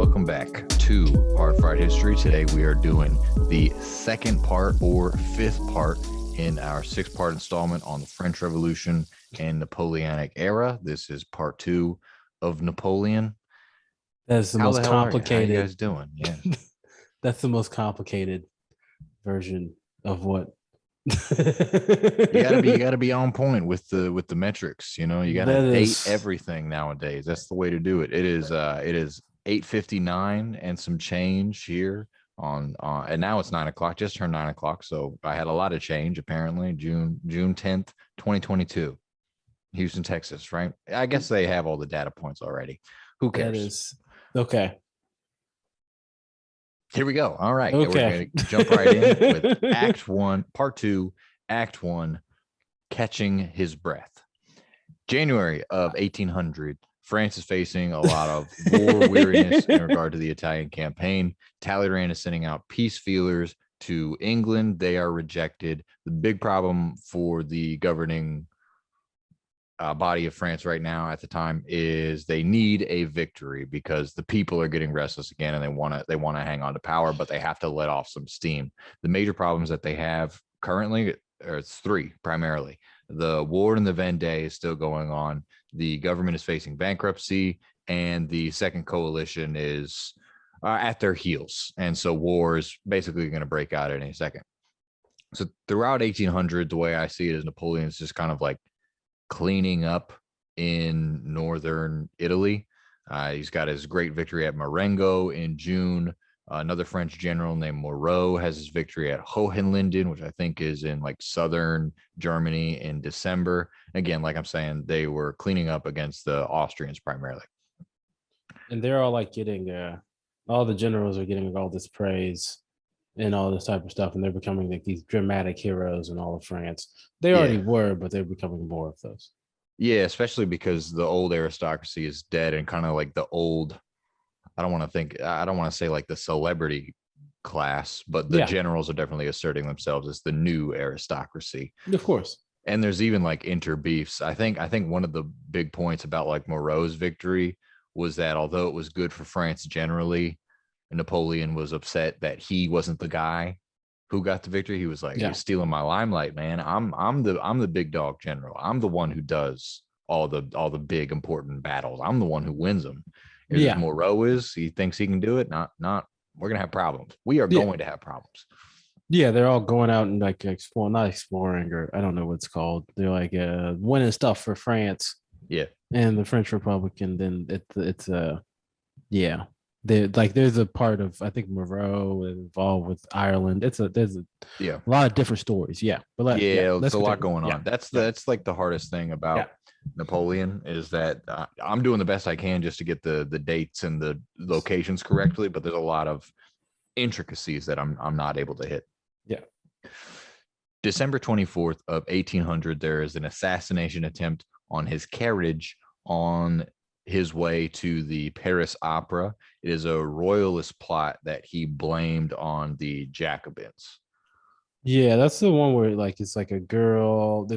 welcome back to Hard Fried History. Today we are doing the second part or fifth part in our six-part installment on the French Revolution and Napoleonic era. This is part two of Napoleon. That's the How most the hell are you? How complicated. you guys doing? Yeah. That's the most complicated version of what You gotta be on point with the metrics. You know, you gotta date everything nowadays. That's the way to do it. It is 8:59 and some change here on and now it's 9 o'clock, just turned 9 o'clock. So I had a lot of change apparently. June 10th, 2022, Houston, Texas, right? I guess they have all the data points already. Who cares? That is okay. Here we go. All right. Okay. We're going to jump right in with Act 1, Part 2, Act 1, Catching His Breath. January of 1800, France is facing a lot of war weariness in regard to the Italian campaign. Talleyrand is sending out peace feelers to England. They are rejected. The big problem for the governing body of France right now at the time is they need a victory because the people are getting restless again and they want to hang on to power, but they have to let off some steam. The major problems that they have currently it's three primarily. The war in the Vendée is still going on. The government is facing bankruptcy, and the second coalition is at their heels. And so war is basically going to break out at any second. So throughout 1800, the way I see it is Napoleon is just kind of like cleaning up in northern Italy. He's got his great victory at Marengo in June. Another French general named Moreau has his victory at Hohenlinden, which I think is in like southern Germany in December. Again, like I'm saying, they were cleaning up against the Austrians primarily. And they're all like getting all the generals are getting all this praise and all this type of stuff, and they're becoming like these dramatic heroes in all of France. They already were, but they're becoming more of those. Yeah, especially because the old aristocracy is dead, and kind of like the old, I don't want to say like the celebrity class, but the generals are definitely asserting themselves as the new aristocracy. Of course. And there's even like inter-beefs. I think one of the big points about like Moreau's victory was that although it was good for France generally, Napoleon was upset that he wasn't the guy who got the victory. He was like, "You're stealing my limelight, man. I'm the big dog general. I'm the one who does all the big important battles. I'm the one who wins them." Here's Moreau is. He thinks he can do it. Not. We're gonna have problems. We are going to have problems. Yeah, they're all going out and like not exploring, or I don't know what it's called. They're like winning stuff for France. Yeah, and the French Republic, and then it's there's a part of, I think, Moreau involved with Ireland. There's a lot of different stories. Yeah, but there's a lot going on. That's like the hardest thing about Napoleon is that I'm doing the best I can just to get the dates and the locations correctly, but there's a lot of intricacies that I'm not able to hit. Yeah. December 24th of 1800, there is an assassination attempt on his carriage on his way to the Paris Opera. It is a royalist plot that he blamed on the Jacobins. Yeah, that's the one where like it's like a girl.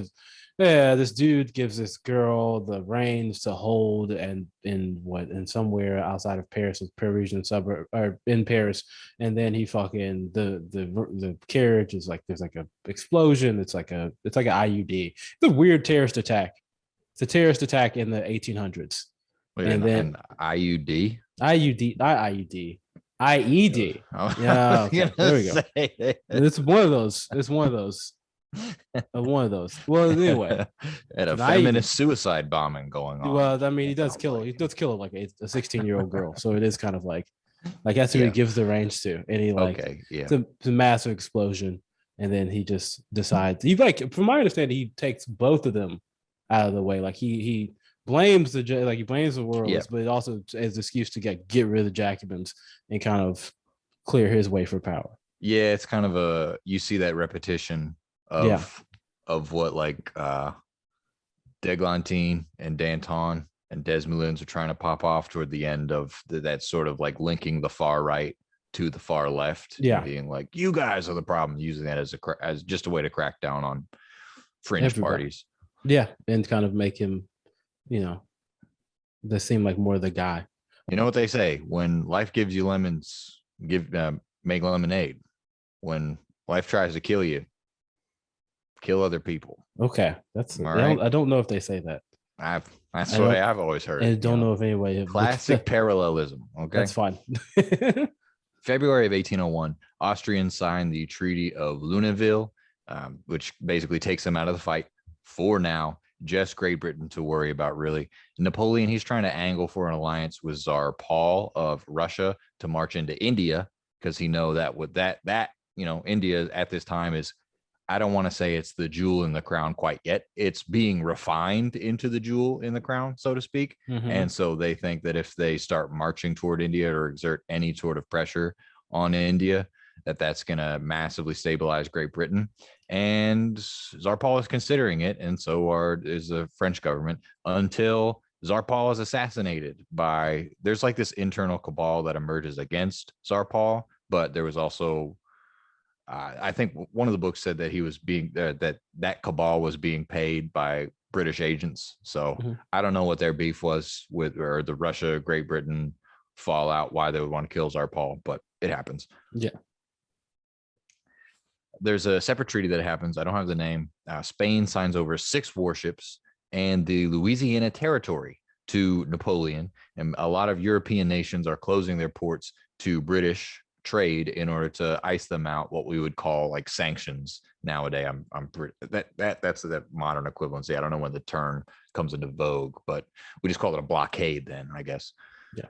This dude gives this girl the reins to hold, and in somewhere outside of Paris, a Parisian suburb, or in Paris, and then he fucking the carriage is like there's like a explosion. It's like an IUD. It's a weird terrorist attack. It's a terrorist attack in the 1800s. Wait, and then IUD? IUD, not IUD. IED. Yeah, okay. There we go. It's one of those. It's one of those. One of those. Well, anyway, and a feminist suicide bombing going on. Well, I mean, he does kill like a 16-year-old girl, so it is kind of like that's who he gives the range to, and he it's a massive explosion, and then he just decides from my understanding, he takes both of them out of the way. Like he blames the world, but it also is an excuse to get rid of the Jacobins and kind of clear his way for power. Yeah, it's kind of you see that repetition of what like D'Eglantine and Danton and Desmoulins are trying to pop off toward the end of that sort of like linking the far right to the far left, being like, you guys are the problem, using that as just a way to crack down on fringe parties. Yeah, and kind of make him, they seem like more the guy. You know what they say: when life gives you lemons, make lemonade. When life tries to kill you, kill other people. Okay, that's All right. I don't know if they say that. That's I the way don't I've always heard it. and don't know if anybody have looked at Classic that. parallelism. Okay. That's fine. February of 1801, Austrians signed the Treaty of Luneville, which basically takes them out of the fight for now. Just Great Britain to worry about, really. Napoleon, he's trying to angle for an alliance with Tsar Paul of Russia to march into India, because he know that with that India at this time is, I don't want to say it's the jewel in the crown quite yet. It's being refined into the jewel in the crown, so to speak. Mm-hmm. And so they think that if they start marching toward India or exert any sort of pressure on India, that's going to massively stabilize Great Britain. And Tsar Paul is considering it, and is the French government, until Tsar Paul is assassinated by. There's like this internal cabal that emerges against Tsar Paul, but there was also I think one of the books said that he was being that cabal was being paid by British agents. So Mm-hmm. I don't know what their beef was with, or the Russia Great Britain fallout, why they would want to kill Tsar Paul, but it happens. Yeah. There's a separate treaty that happens. I don't have the name. Spain signs over 6 warships and the Louisiana Territory to Napoleon, and a lot of European nations are closing their ports to British trade in order to ice them out, what we would call like sanctions nowadays. I'm pretty, that's the modern equivalency. I don't know when the term comes into vogue, but we just call it a blockade then, I guess. Yeah.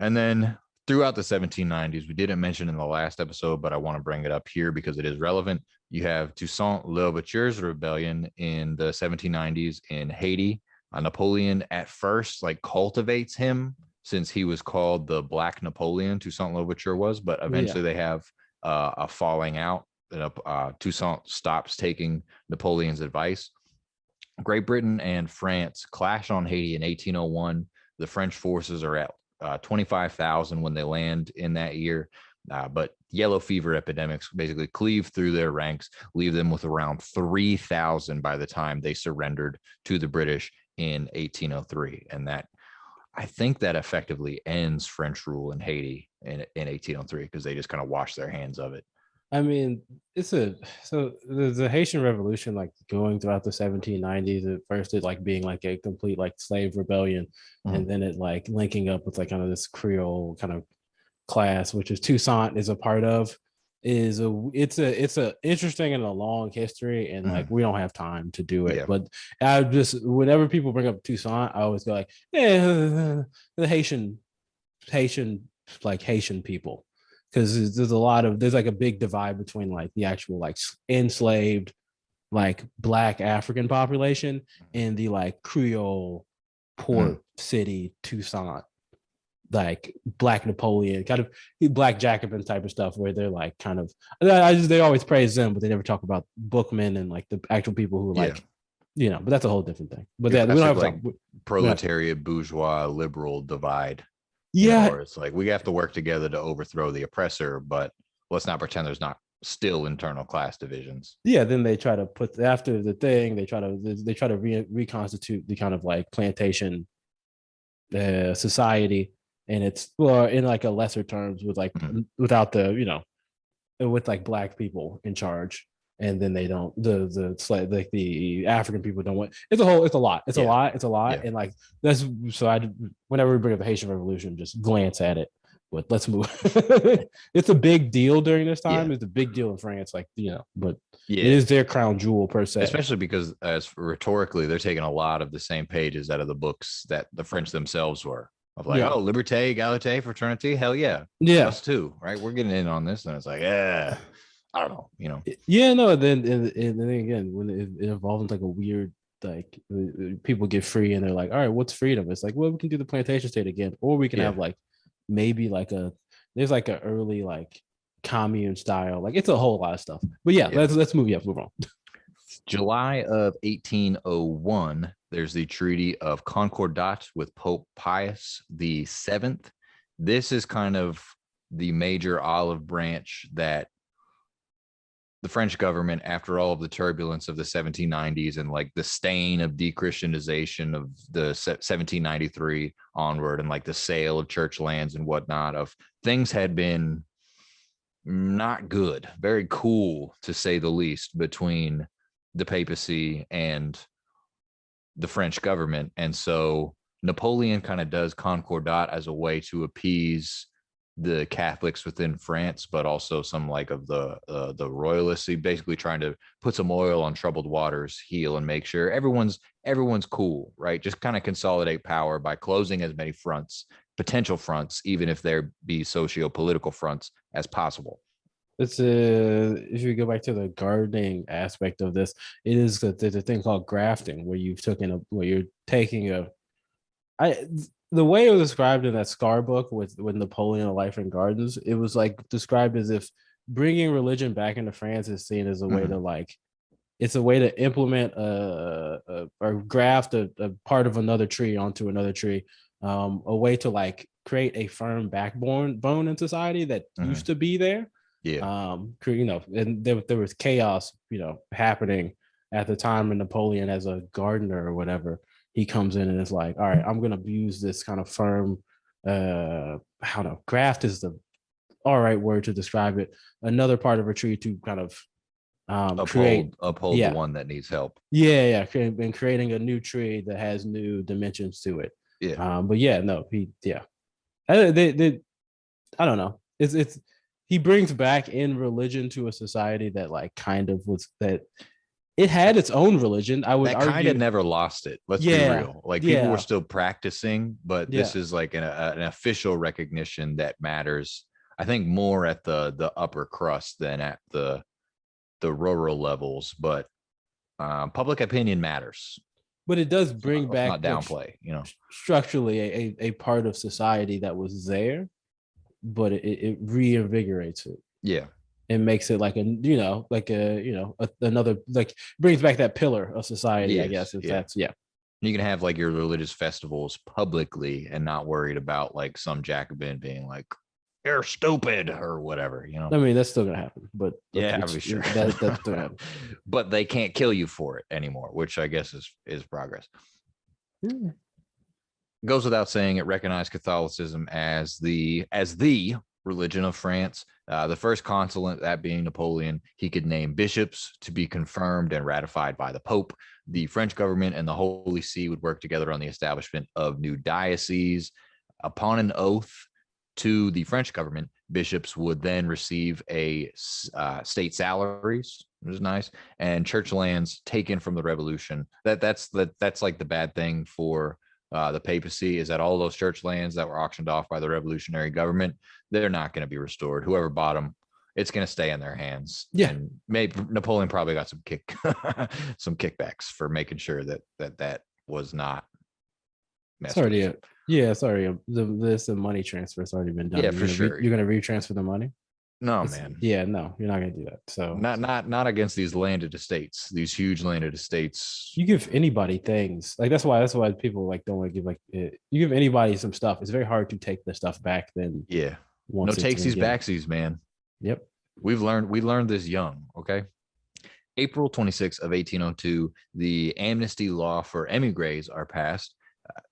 And then throughout the 1790s, we didn't mention in the last episode, but I want to bring it up here because it is relevant. You have Toussaint Louverture's rebellion in the 1790s in Haiti. Napoleon at first like cultivates him, since he was called the Black Napoleon. Toussaint Louverture was, but eventually they have a falling out. Toussaint stops taking Napoleon's advice. Great Britain and France clash on Haiti in 1801. The French forces are at 25,000 when they land in that year. But yellow fever epidemics basically cleave through their ranks, leave them with around 3,000 by the time they surrendered to the British in 1803. And that, I think that effectively ends French rule in Haiti in 1803, because they just kind of wash their hands of it. I mean, the Haitian Revolution, like going throughout the 1790s, at first it like being like a complete like slave rebellion, and then it like linking up with like kind of this Creole kind of class, which is Toussaint is a part of, it's a interesting and a long history, and like we don't have time to do it. Yeah. But I just, whenever people bring up Toussaint, I always go like, the Haitian like Haitian people, because there's like a big divide between like the actual like enslaved like Black African population and the like Creole port city Toussaint, like Black Napoleon, kind of Black Jacobin type of stuff, where they're like kind of, they always praise them, but they never talk about bookmen and like the actual people who like, but that's a whole different thing. But we don't have like proletariat, bourgeois, liberal divide. Yeah, it's like we have to work together to overthrow the oppressor, but let's not pretend there's not still internal class divisions. Yeah, then they try to put, after the thing, they try to reconstitute the kind of like plantation society, and it's, well, in like a lesser terms, with like without the with like Black people in charge, and then they don't, like the African people don't want, it's a lot, and like that's, so whenever we bring up the Haitian Revolution, just glance at it. But let's move. It's a big deal during this time. It's a big deal in France, like but it is their crown jewel per se. Especially because, as rhetorically, they're taking a lot of the same pages out of the books that the French themselves were. Of like, oh, liberté, égalité, fraternity, hell yeah, us too, right? We're getting in on this, and it's like, I don't know, Yeah, no. Then and then again, when it evolves into like a weird, like people get free, and they're like, all right, what's freedom? It's like, well, we can do the plantation state again, or we can have like maybe like there's like an early like commune style, like it's a whole lot of stuff. But let's move on. July of 1801, there's the Treaty of Concordat with Pope Pius VII. This is kind of the major olive branch that the French government, after all of the turbulence of the 1790s and like the stain of de-Christianization of the 1793 onward, and like the sale of church lands and whatnot, of things had been not good, very cool to say the least, between the papacy and the French government. And so Napoleon kind of does concordat as a way to appease the Catholics within France, but also some like of the royalists. He basically trying to put some oil on troubled waters, heal, and make sure everyone's cool, right? Just kind of consolidate power by closing as many fronts, potential fronts, even if there be socio-political fronts, as possible. It's if you go back to the gardening aspect of this, it is there's a thing called grafting where you're taking a I the way it was described in that Scar book with Napoleon, A Life in Gardens, it was like described as if bringing religion back into France is seen as a way to like it's a way to implement or graft a part of another tree onto another tree, a way to like create a firm bone in society that used to be there. Yeah. And there was chaos, happening at the time. And Napoleon, as a gardener or whatever, he comes in and is like, all right, I'm gonna use this kind of firm, I don't know, graft is the all right word to describe it. Another part of a tree to kind of uphold yeah, the one that needs help. and creating a new tree that has new dimensions to it. Yeah. But yeah, no, I don't know. It's he brings back in religion to a society that like kind of was that it had its own religion. I would that argue kind of never lost it. Let's be real. Like people were still practicing, but this is like an official recognition that matters. I think more at the upper crust than at the rural levels, but public opinion matters. But it does bring Let's back not downplay, structurally a part of society that was there, but it reinvigorates it. Yeah. And makes it like another, like brings back that pillar of society, yes, I guess. If that's you can have like your religious festivals publicly and not worried about like some Jacobin being like, you're stupid or whatever, I mean, that's still gonna happen, but yeah, I'm sure that's gonna happen. But they can't kill you for it anymore, which I guess is progress. Yeah. Goes without saying, it recognized Catholicism as the religion of France. The first consul, that being Napoleon, he could name bishops to be confirmed and ratified by the Pope. The French government and the Holy See would work together on the establishment of new dioceses. Upon an oath to the French government, bishops would then receive a state salaries, which is nice, and church lands taken from the revolution. That's like the bad thing for the papacy, is that all those church lands that were auctioned off by the revolutionary government, they're not going to be restored. Whoever bought them, it's going to stay in their hands. Yeah. And maybe Napoleon probably got some kickbacks for making sure that was not messed with. The money transfer has already been done. Yeah, for sure. You're going to retransfer the money? No, man. Yeah, no, you're not gonna do that. So not against these landed estates, these huge landed estates. You give anybody things like that's why people like don't want to give like you give anybody some stuff. It's very hard to take the stuff back. Then no takesies backsies, man. Yep, we learned this young. Okay, April 26th of 1802, the amnesty law for emigres are passed,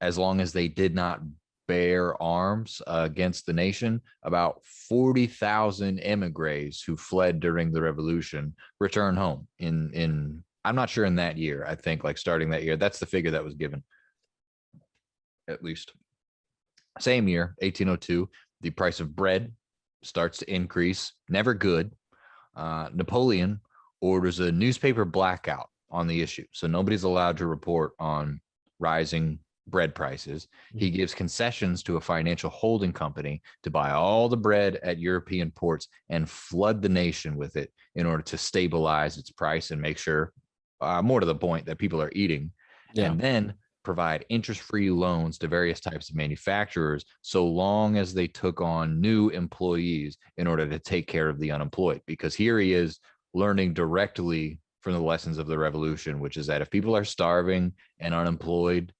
as long as they did not bear arms against the nation. About 40,000 emigres who fled during the revolution returned home in I'm not sure in that year. I think like starting that year, that's the figure that was given, at least. Same year, 1802, the price of bread starts to increase. Never good. Napoleon orders a newspaper blackout on the issue, so nobody's allowed to report on rising bread prices. He gives concessions to a financial holding company to buy all the bread at European ports and flood the nation with it in order to stabilize its price and make sure, more to the point, that people are eating. And then provide interest-free loans to various types of manufacturers so long as they took on new employees in order to take care of the unemployed. Because here he is learning directly from the lessons of the revolution, which is that if people are starving and unemployed,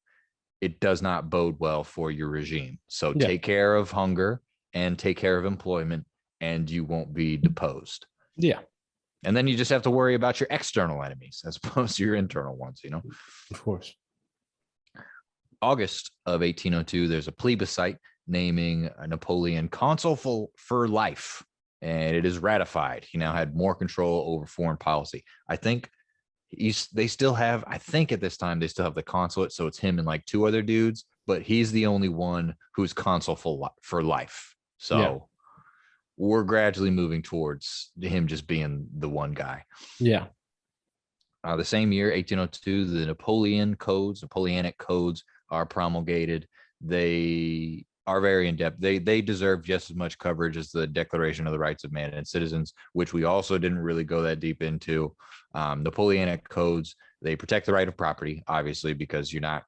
it does not bode well for your regime. So take care of hunger and take care of employment, and you won't be deposed. Yeah. And then you just have to worry about your external enemies as opposed to your internal ones, you know? Of course. August of 1802, there's a plebiscite naming Napoleon consul for life, and it is ratified. He now had more control over foreign policy. I think they still have, I think at this time, they still have the consulate. So it's him and like two other dudes, but he's the only one who's consul for life. So Yeah. we're gradually moving towards him just being the one guy. Yeah. The same year, 1802, the Napoleonic codes are promulgated. They are very in depth. They deserve just as much coverage as the Declaration of the Rights of Man and Citizens, which we also didn't really go that deep into. Napoleonic codes, they protect the right of property, obviously, because you're not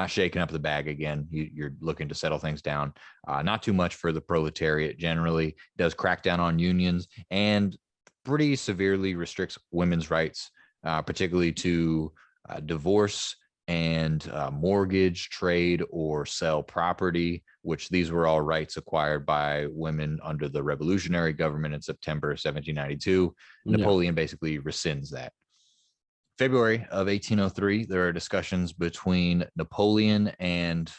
shaking up the bag again. You're looking to settle things down. Not too much for the proletariat. Generally, does crack down on unions and pretty severely restricts women's rights, particularly to divorce and mortgage, trade, or sell property, which these were all rights acquired by women under the revolutionary government in September 1792. Napoleon basically rescinds that. February of 1803, there are discussions between Napoleon and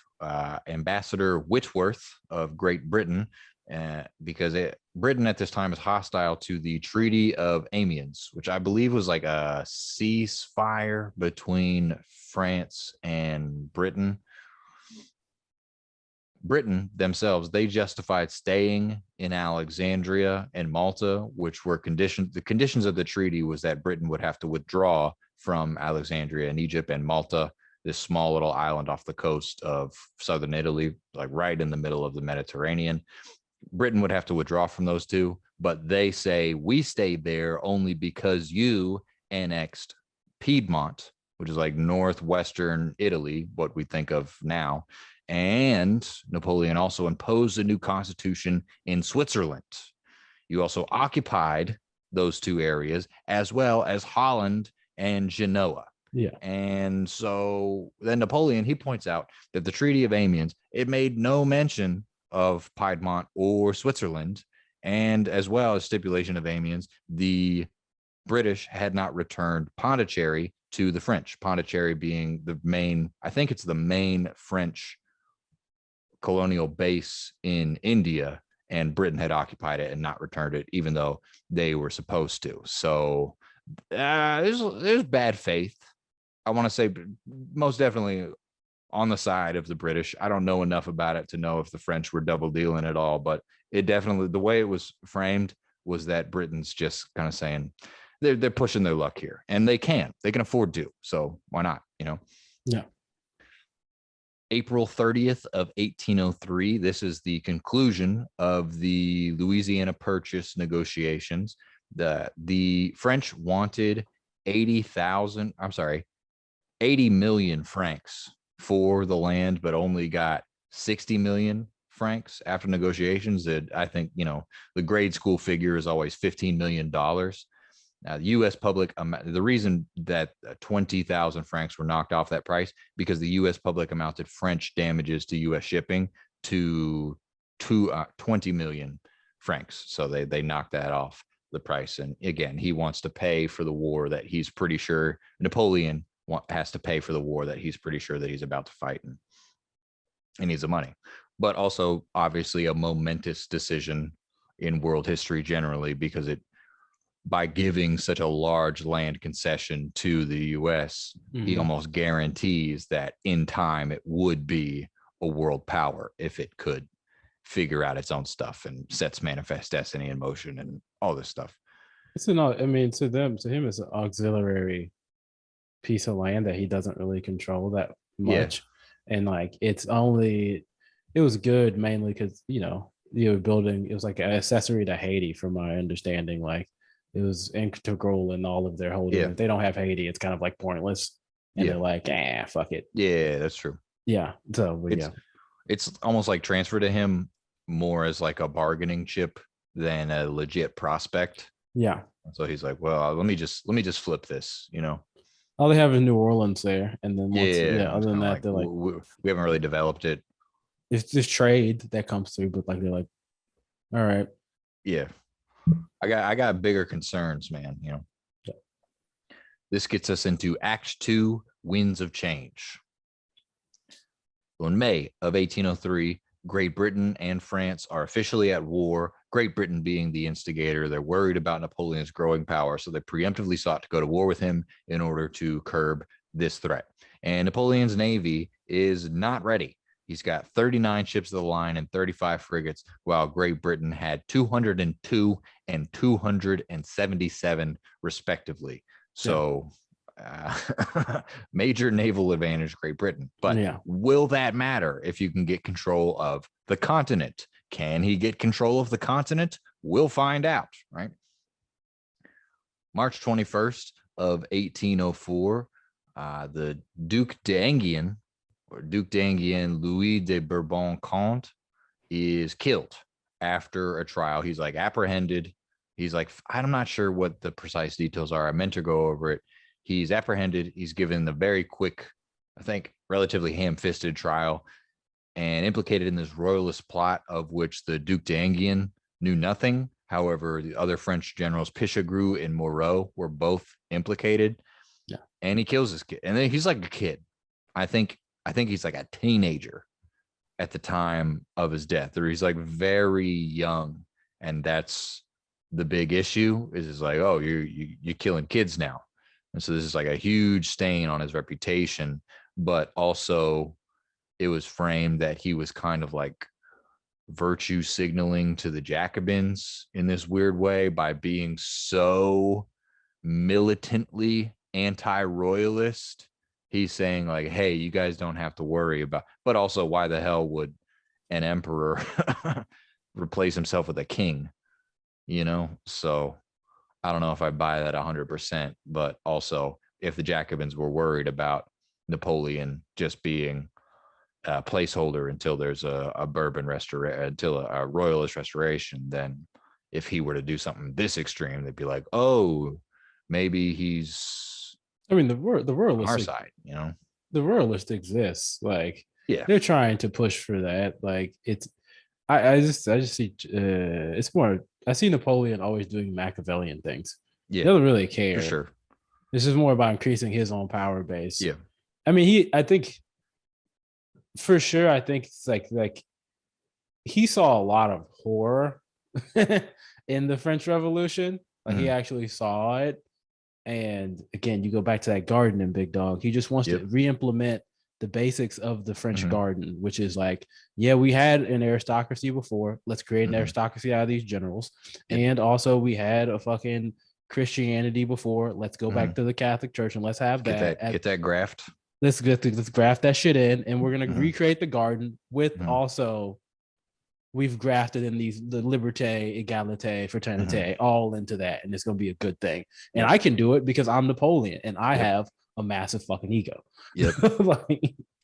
Ambassador Whitworth of Great Britain, because Britain at this time is hostile to the Treaty of Amiens, which I believe was like a ceasefire between France and Britain. Britain themselves, they justified staying in Alexandria and Malta, which were conditions. The conditions of the treaty was that Britain would have to withdraw from Alexandria and Egypt and Malta, this small little island off the coast of southern Italy, like right in the middle of the Mediterranean. Britain would have to withdraw from those two, but they say we stayed there only because you annexed Piedmont, which is like northwestern Italy, what we think of now. And Napoleon also imposed a new constitution in Switzerland. You also occupied those two areas, as well as Holland and Genoa. Yeah. And so then Napoleon, he points out that the Treaty of Amiens, it made no mention of Piedmont or Switzerland. And as well as stipulation of Amiens, the British had not returned Pondicherry to the French. Pondicherry being the main, I think it's the main French colonial base in India, and Britain had occupied it and not returned it, even though they were supposed to. So there's bad faith. I want to say most definitely on the side of the British. I don't know enough about it to know if the French were double dealing at all, but it definitely, the way it was framed was that Britain's just kind of saying they're pushing their luck here, and they can afford to. So why not, you know? Yeah. April 30th of 1803. This is the conclusion of the Louisiana Purchase negotiations. The French wanted 80 million francs for the land, but only got 60 million francs after negotiations. That I think, you know, the grade school figure is always $15 million. Now, the U.S. public, the reason that 20,000 francs were knocked off that price, because the U.S. public amounted French damages to U.S. shipping to 20 million francs. So they knocked that off the price. And again, he wants to pay for the war that he's pretty sure Napoleon has to pay for the war that he's pretty sure that he's about to fight, and he needs the money. But also, obviously, a momentous decision in world history generally, because by giving such a large land concession to the US, he almost guarantees that in time it would be a world power if it could figure out its own stuff and sets manifest destiny in motion and all this stuff. It's an, I mean, to him, it's an auxiliary piece of land that he doesn't really control that much. Yeah. And like, it was good mainly because, you know, you were building, it was like an accessory to Haiti, from my understanding. Like, it was integral in all of their holding. Yeah. If they don't have Haiti, it's kind of like pointless. And they're like, fuck it. Yeah, that's true. Yeah. So, it's almost like transfer to him more as like a bargaining chip than a legit prospect. Yeah. So he's like, well, let me just flip this, you know. All they have is New Orleans there, and then other than that, they're like, we haven't really developed it. It's just trade that comes through, but like they're like, all right, yeah. I got bigger concerns, man. This gets us into Act 2, Winds of Change. In May of 1803, Great Britain and France are officially at war. Great Britain being the instigator, they're worried about Napoleon's growing power, so they preemptively sought to go to war with him in order to curb this threat. And Napoleon's navy is not ready. He's got 39 ships of the line and 35 frigates, while Great Britain had 202 and 277, respectively. So major naval advantage, Great Britain. But will that matter if you can get control of the continent? Can he get control of the continent? We'll find out, right? March 21st of 1804, the Duc d'Enghien, or Duc d'Enghien Louis de Bourbon-Conde, is killed after a trial. He's like apprehended. He's like, I'm not sure what the precise details are. I meant to go over it. He's apprehended. He's given the very quick, I think, relatively ham-fisted trial and implicated in this royalist plot of which the Duc d'Enghien knew nothing. However, the other French generals, Pichegru and Moreau, were both implicated. Yeah. And he kills this kid. And then he's like a kid. I think he's like a teenager at the time of his death, or he's like very young. And that's the big issue is like, oh, you're killing kids now. And so this is like a huge stain on his reputation, but also it was framed that he was kind of like virtue signaling to the Jacobins in this weird way by being so militantly anti-royalist. He's saying like, hey, you guys don't have to worry about, but also why the hell would an emperor replace himself with a king, So I don't know if I buy that 100%, but also if the Jacobins were worried about Napoleon just being a placeholder until there's a Bourbon restoration, until a royalist restoration, then if he were to do something this extreme, they'd be like, oh, maybe he's. I mean, the royalist on our side, the royalist exists. Like, yeah, they're trying to push for that. Like, it's. I just see. It's more. I see Napoleon always doing Machiavellian things. Yeah, he doesn't really care. For sure. This is more about increasing his own power base. Yeah. I mean, I think for sure, I think it's like he saw a lot of horror in the French Revolution. Like he actually saw it. And again, you go back to that garden in Big Dog. He just wants to re-implement the basics of the French garden, which is like, yeah, we had an aristocracy before. Let's create an aristocracy out of these generals. And also we had a fucking Christianity before. Let's go back to the Catholic Church and let's have get that graft. Let's graft that shit in, and we're gonna recreate the garden with also we've grafted in the liberté, égalité, fraternité all into that, and it's gonna be a good thing. And I can do it because I'm Napoleon and I have a massive fucking ego. Yep.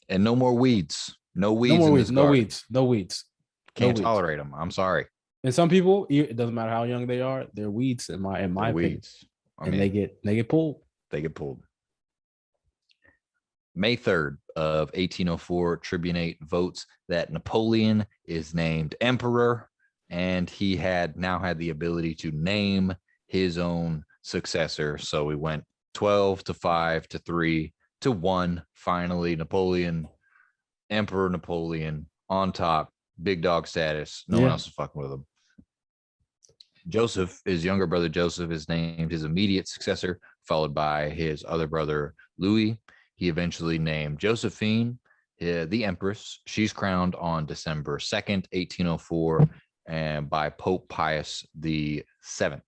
And no more weeds. No weeds. No weeds. Can't tolerate them. I'm sorry. And some people, it doesn't matter how young they are, they're weeds in my opinion. Weeds. They get pulled. They get pulled. May 3rd of 1804, Tribunate votes that Napoleon is named emperor, and he now had the ability to name his own successor. So we went 12 to 5 to 3 to 1. Finally, Emperor Napoleon on top, big dog status. No one else is fucking with him. Joseph, his younger brother Joseph, is named his immediate successor, followed by his other brother Louis. He eventually named Josephine the Empress. She's crowned on December 2nd, 1804, and by Pope Pius the 8th.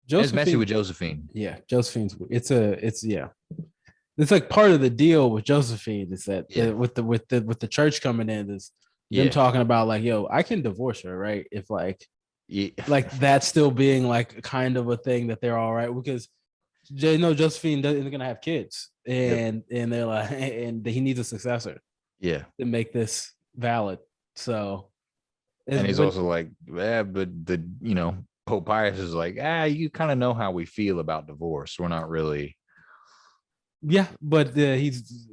It's messy with Josephine. Yeah, Josephine's. It's like part of the deal with Josephine is that with the church coming in is them talking about like, yo, I can divorce her, right? If like that's still being like kind of a thing that they're all right, because they know Josephine isn't gonna have kids, and they're like, and he needs a successor, to make this valid. So, and he's also like, but Pope Pius is like, you kind of know how we feel about divorce. We're not really, but he's.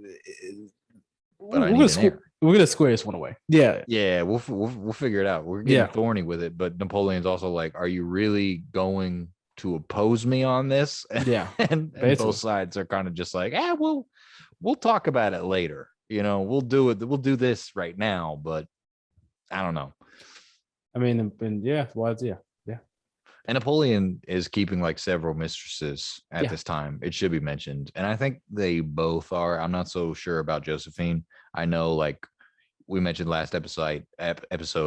But I need an heir. We're gonna square this one away. Yeah, Yeah, we'll figure it out. We're getting yeah, thorny with it, but Napoleon's also like, "Are you really going to oppose me on this?" yeah. And both Basically, sides are kind of just like, "Ah, we'll talk about it later. We'll do it. We'll do this right now." But I don't know. I mean, and yeah, well, yeah, And Napoleon is keeping like several mistresses at yeah. this time. It should be mentioned, and I think they both are. I'm not so sure about Josephine. I know, like we mentioned last episode,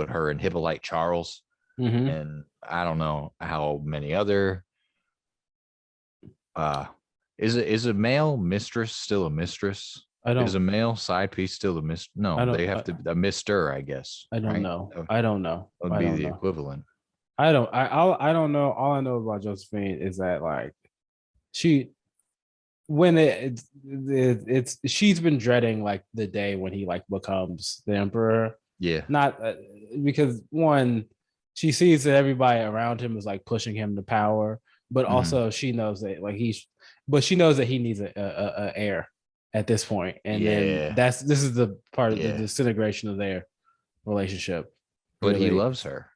her and Hippolyte Charles, Mm-hmm. and I don't know how many other. Uh, is a male mistress still a mistress? I Is don't, a male side piece still a miss? I No, don't, they have to a mister, I guess. I don't Right? know. That I don't know. would I be don't the know. equivalent. I don't know. All I know about Josephine is that like she when it's she's been dreading like the day when he like becomes the emperor. Yeah. Not because one, she sees that everybody around him is like pushing him to power, but Mhm. also she knows that but she knows that he needs a heir at this point, and then Yeah. this is the part of the Yeah. disintegration of their relationship. But he Really, loves her.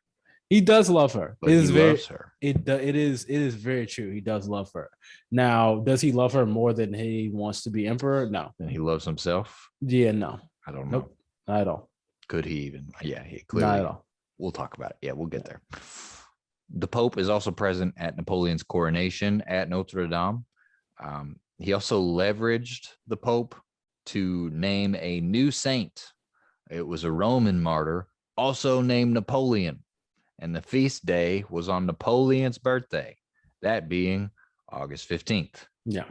he does love her. It But he is very loves her. it is very true. He does love her. Now, does he love her more than he wants to be emperor? No. And he loves himself. Yeah, no. I don't know. Nope. Not at all. Could he even? Yeah, he Not at clearly. all. We'll talk about it. Yeah, we'll get Yeah. there. The Pope is also present at Napoleon's coronation at Notre Dame. He also leveraged the Pope to name a new saint. It was a Roman martyr, also named Napoleon. And the feast day was on Napoleon's birthday, that being August 15th. Yeah.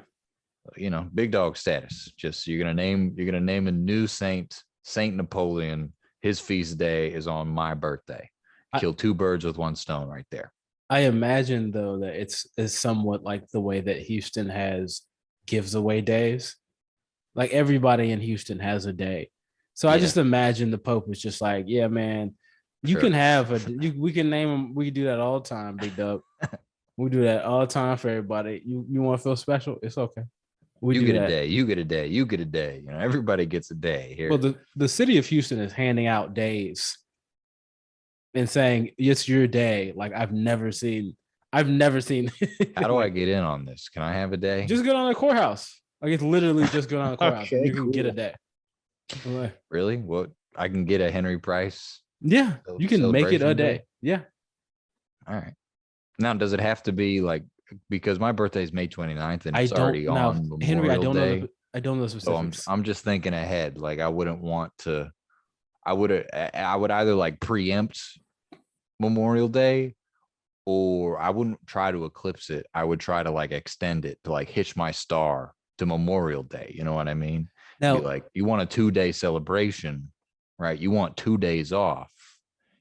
Big dog status. Just you're gonna name a new saint, Saint Napoleon. His feast day is on my birthday. I, Kill two birds with one stone right there. I imagine though that it's somewhat like the way that Houston has gives away days. Like everybody in Houston has a day. So I Yeah, just imagine the Pope was just like, yeah, man, you sure. can have we can name them. We can do that all the time, Big Dub. We do that all the time for everybody. You want to feel special? It's okay. We You do get a that. day. You get a day. You get a day. Everybody gets a day Well, here. the city of Houston is handing out days and saying it's your day. Like I've never seen How do I like get in on this? Can I have a day? just go down the courthouse. Like it's literally just go down the courthouse and Okay, you can get a cool. day. Like, Really? What? I can get a Henry Price yeah, you can make it a celebration day. day. Yeah. All right. Now, does it have to be like because my birthday is May 29th and I it's don't already now on Henry, Memorial Day? I don't know the So I'm specifics. I'm just thinking ahead. Like I wouldn't want to. I would either like preempt Memorial Day or I wouldn't try to eclipse it. I would try to like extend it to like hitch my star to Memorial Day. You know what I mean? Be Now, like, you want a 2 day celebration, right? You want 2 days off.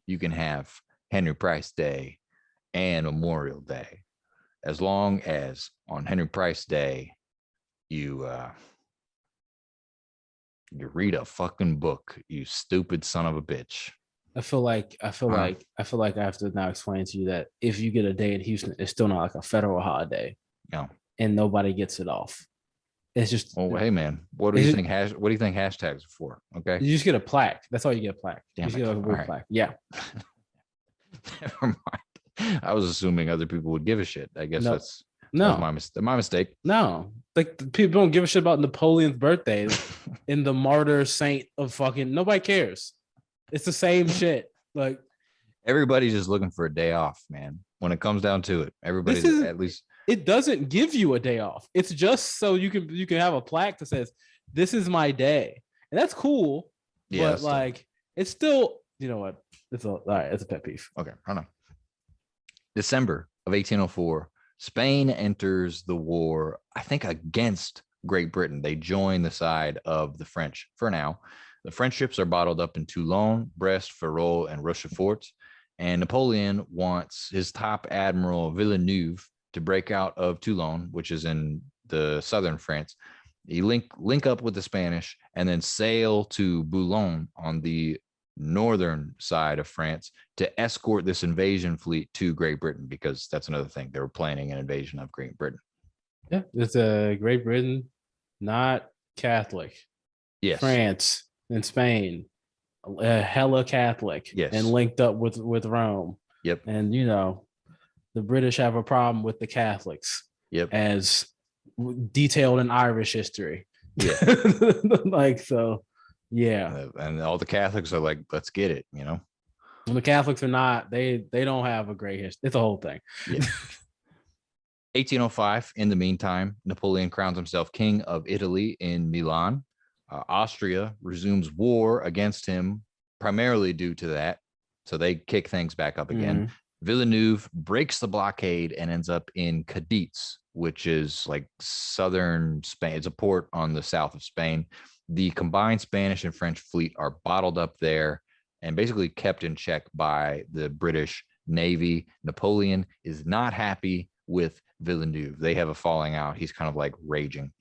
You can have Henry Price Day and Memorial Day, as long as on Henry Price Day you you read a fucking book. You stupid son of a bitch. Huh? I feel like I have to now explain to you that if you get a day in Houston, it's still not like a federal holiday No. and nobody gets it off. It's just Well, hey man, what do you it's think? What do you think hashtags are for? Okay. you just get a plaque. That's all you get a plaque. You Damn just it. get like a All weird right. plaque. Yeah. Never mind. I was assuming other people would give a shit. I guess No, that was no, my mistake. no. Like people don't give a shit about Napoleon's birthday and the martyr saint of fucking nobody cares. It's the same shit. Like Everybody's just looking for a day off, man. When it comes down to it, this everybody's is at least it doesn't give you a day off. It's just so you can have a plaque that says this is my day. And that's cool, yeah. but like it's still, you know what? It's all right, it's a pet peeve. Okay. I don't know. December of 1804, Spain enters the war, I think, against Great Britain. They join the side of the French for now. The French ships are bottled up in Toulon, Brest, Ferrol, and Rochefort. And Napoleon wants his top admiral, Villeneuve, to break out of Toulon, which is in the southern France. He link up with the Spanish and then sail to Boulogne on the northern side of France to escort this invasion fleet to Great Britain, because that's another thing. They were planning an invasion of Great Britain. Yeah, it's a Great Britain, not Catholic. Yes. France and Spain hella Catholic and Yes. linked up with Rome. Yep. And the British have a problem with the Catholics, Yep. as detailed in Irish history. Yeah. Like, so, yeah. And all the Catholics are like, let's get it, And the Catholics are not. They don't have a great history. It's a whole thing. Yeah. 1805. In the meantime, Napoleon crowns himself king of Italy in Milan. Austria resumes war against him, primarily due to that. So they kick things back up again. Mhm. Villeneuve breaks the blockade and ends up in Cadiz, which is like southern Spain. It's a port on the south of Spain. The combined Spanish and French fleet are bottled up there and basically kept in check by the British Navy. Napoleon is not happy with Villeneuve. They have a falling out. He's kind of like raging.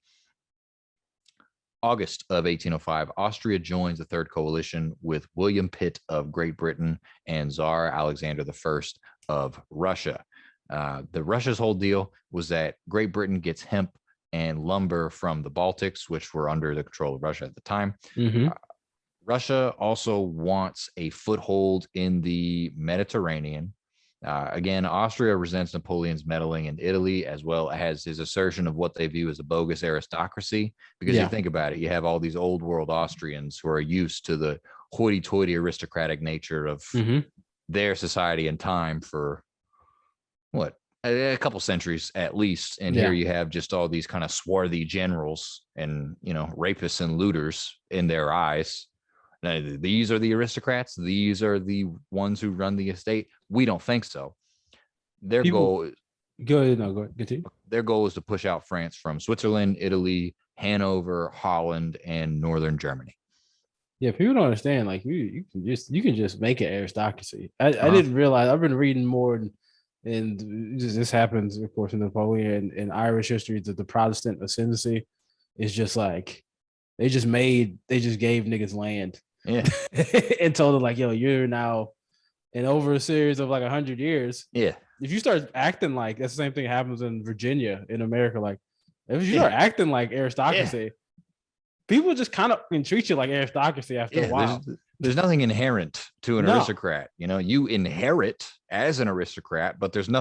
August of 1805, Austria joins the Third Coalition with William Pitt of Great Britain and Tsar Alexander I of Russia. The Russia's whole deal was that Great Britain gets hemp and lumber from the Baltics, which were under the control of Russia at the time. Mm-hmm. Russia also wants a foothold in the Mediterranean. Again, Austria resents Napoleon's meddling in Italy, as well as his assertion of what they view as a bogus aristocracy. Because you think about it, you have all these old world Austrians who are used to the hoity-toity aristocratic nature of their society and time for what, a couple centuries at least. And here you have just all these kind of swarthy generals and, rapists and looters in their eyes. Now, these are the aristocrats. These are the ones who run the estate. We don't think so. Their goal is to push out France from Switzerland, Italy, Hanover, Holland, and northern Germany. Yeah, people don't understand. Like you can just make an aristocracy. I didn't realize. I've been reading more, and this happens, of course, in Napoleon and Irish history. That the Protestant ascendancy is just like they just gave niggas land. Yeah. And told them like, yo, you're now, and over a series of like 100 years. Yeah. If you start acting like, that's the same thing that happens in Virginia, in America. Like if you start acting like aristocracy, people just kind of treat you like aristocracy after a while. There's nothing inherent to an aristocrat. You inherit as an aristocrat, but there's no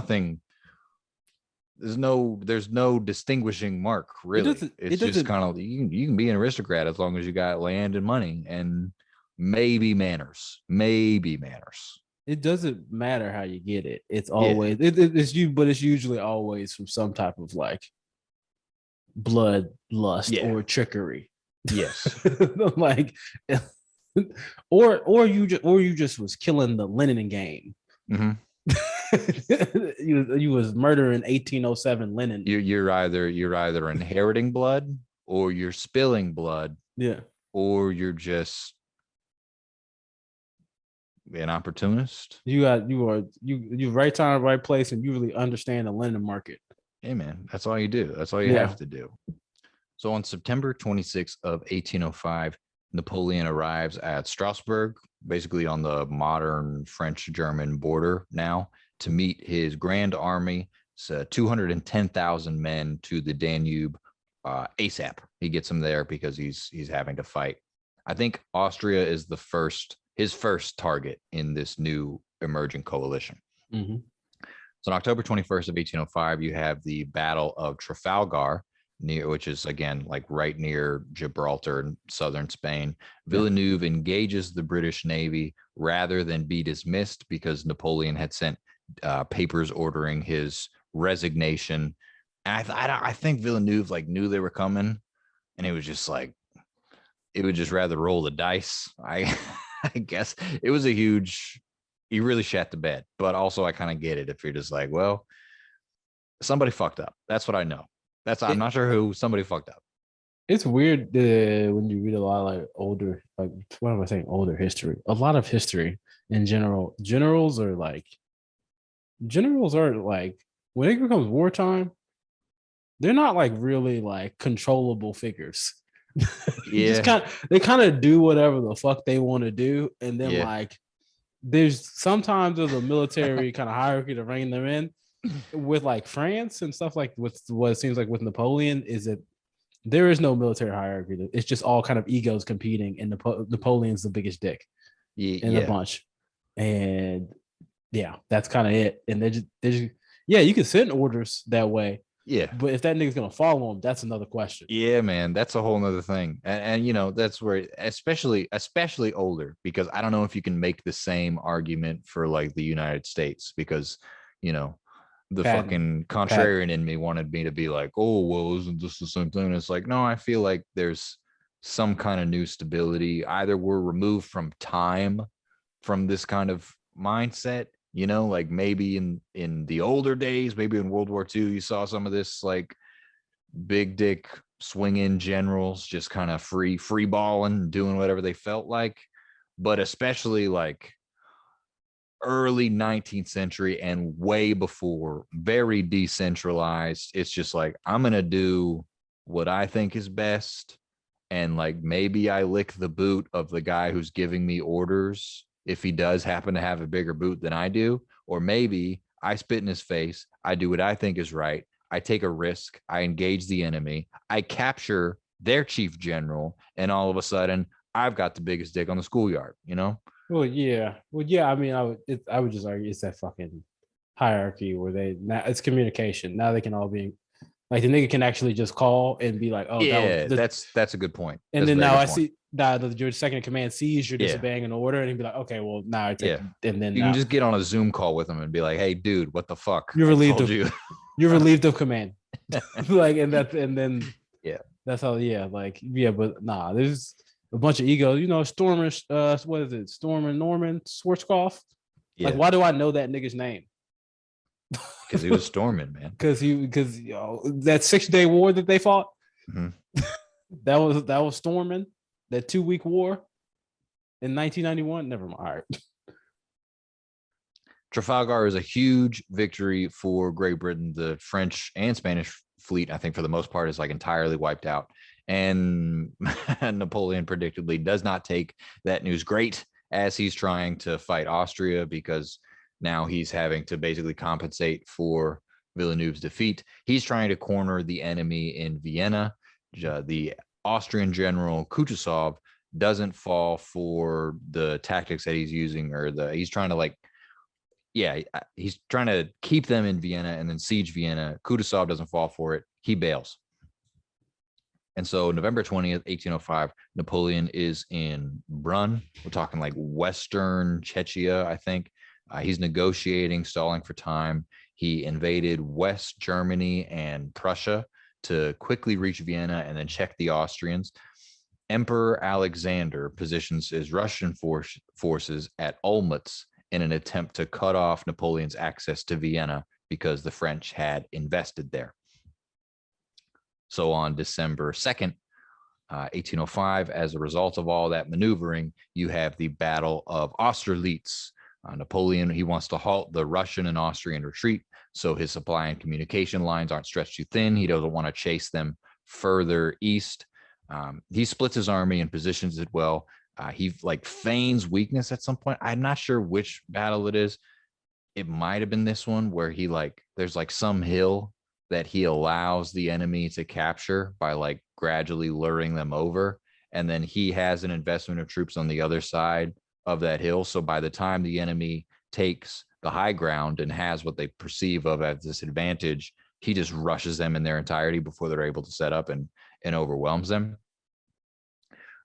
distinguishing mark, really. It's just kind of, you can be an aristocrat as long as you got land and money and maybe manners. It doesn't matter how you get it. It's always it's you, but it's usually always from some type of like blood lust or trickery. Yes. Like or you just was killing the linen game. Mm-hmm. you was murdering 1807 linen. You're either inheriting blood or you're spilling blood. Yeah. Or you're just an opportunist. You right time, right place, and you really understand the linen market. Hey man, that's all you do. That's all you have to do. So on September 26th of 1805, Napoleon arrives at Strasbourg, basically on the modern French-German border now, to meet his grand army. It's 210,000 men to the Danube ASAP. He gets them there because he's having to fight. I think Austria is his first target in this new emerging coalition. Mm-hmm. So on October 21st of 1805, you have the Battle of Trafalgar, which is again like right near Gibraltar in southern Spain. Villeneuve engages the British Navy rather than be dismissed because Napoleon had sent papers ordering his resignation. And I think Villeneuve like knew they were coming, and it was just like, it would just rather roll the dice. I guess it was he really shat the bed. But also I kind of get it if you're just like, well, somebody fucked up. That's what I know. I'm not sure who. Somebody fucked up. It's weird when you read a lot of like older, like what am I saying? Older history. A lot of history in general. Generals are like when it becomes wartime, they're not like really like controllable figures. Yeah. They kind of do whatever the fuck they want to do, and then like there's sometimes a military kind of hierarchy to rein them in. With like France and stuff, like with what it seems like with Napoleon, is that there is no military hierarchy. It's just all kind of egos competing, and Napoleon's the biggest dick. in a Yeah. bunch, and yeah, that's kind of it. And they just yeah, you can send orders that way, Yeah. but if that nigga's gonna follow them, that's another question. Yeah, man, that's a whole nother thing. And you know, that's where especially older, because I don't know if you can make the same argument for like the United States, because you know, the Patton, fucking Pat, contrarian in me wanted me to be like, oh, well, isn't this the same thing? And it's like, no, I feel like there's some kind of new stability. Either we're removed from time from this kind of mindset, you know, like maybe in the older days, maybe in World War II, you saw some of this like big dick swinging generals just kind of free balling, doing whatever they felt like. But especially like early 19th century and way before, very decentralized. It's just like, I'm going to do what I think is best. And like maybe I lick the boot of the guy who's giving me orders if he does happen to have a bigger boot than I do. Or maybe I spit in his face. I do what I think is right. I take a risk. I engage the enemy. I capture their chief general. And all of a sudden, I've got the biggest dick on the schoolyard, you know? well, yeah. I mean, I would just argue it's that fucking hierarchy where they now it's communication. Now they can all be like the nigga can actually just call and be like, oh, that was Yeah, the, that's a good point. and That's a then very now good I point. see that your second in command sees you're Yeah. disobeying an order, and he'd be like, okay, well now I take, Yeah. and then You can now just get on a Zoom call with them and be like, hey, dude, what the fuck? you're I relieved told of you. you're relieved of command, like, and then Yeah. that's how, yeah, like, yeah, but nah, there's a bunch of egos, you know, Stormer, what is it, Stormer Norman Schwarzkopf? Like, Yeah. why do I know that nigga's name? Because he was storming, man. Because you know, that 6 day war that they fought, Mhm. that was storming that 2 week war in 1991. Never mind. All right. Trafalgar is a huge victory for Great Britain. The French and Spanish fleet, I think, for the most part, is like entirely wiped out. And Napoleon predictably does not take that news great as he's trying to fight Austria, because now he's having to basically compensate for Villeneuve's defeat. He's trying to corner the enemy in Vienna. The Austrian general Kutuzov doesn't fall for the tactics that he's using, or he's trying to like, yeah, he's trying to keep them in Vienna and then siege Vienna. Kutuzov doesn't fall for it. He bails. And so November 20th, 1805, Napoleon is in Brunn. We're talking like Western Czechia, I think. He's negotiating, stalling for time. He invaded West Germany and Prussia to quickly reach Vienna and then check the Austrians. Emperor Alexander positions his Russian forces at Olmütz in an attempt to cut off Napoleon's access to Vienna because the French had invested there. So on December 2nd, 1805, as a result of all that maneuvering, you have the Battle of Austerlitz. Napoleon, he wants to halt the Russian and Austrian retreat, so his supply and communication lines aren't stretched too thin. He doesn't want to chase them further east. He splits his army and positions it well. He like feigns weakness at some point. I'm not sure which battle it is. It might have been this one where he like there's like some hill that he allows the enemy to capture by like gradually luring them over, and then he has an investment of troops on the other side of that hill. So by the time the enemy takes the high ground and has what they perceive of as this advantage, he just rushes them in their entirety before they're able to set up and overwhelms them.